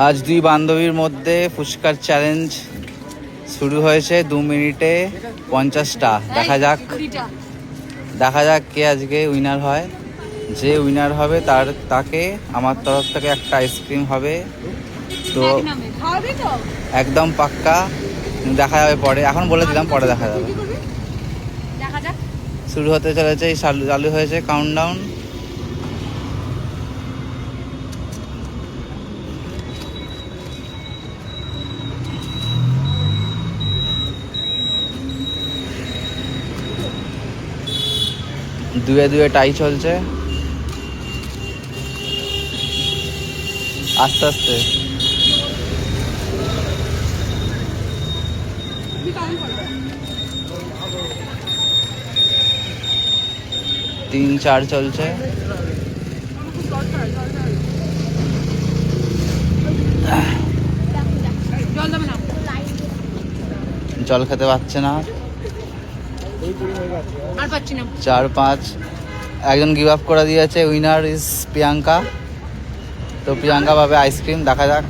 আজ দুই বান্ধবীর মধ্যে ফুচকার চ্যালেঞ্জ শুরু হয়েছে। 2 মিনিটে 50টা। দেখা যাক কে আজকে উইনার হয়। যে উইনার হবে তাকে আমার তরফ থেকে একটা আইসক্রিম হবে। তো একদম পাক্কা, দেখা যাবে পরে। এখন বলে দিলাম, পরে দেখা যাবে। শুরু হতে চলেছে, এই চালু হয়েছে কাউন্টডাউন। দুয়ে দুয়ে টাই চলছে, আস্তে আস্তে। 3-4 চলছে। জল খেতে পারছে না, 4-5। একজন গিভ আপ করে দিয়েছে। Winner is Priyanka. তো প্রিয়াঙ্কা পাবে আইসক্রিম, দেখা যাক।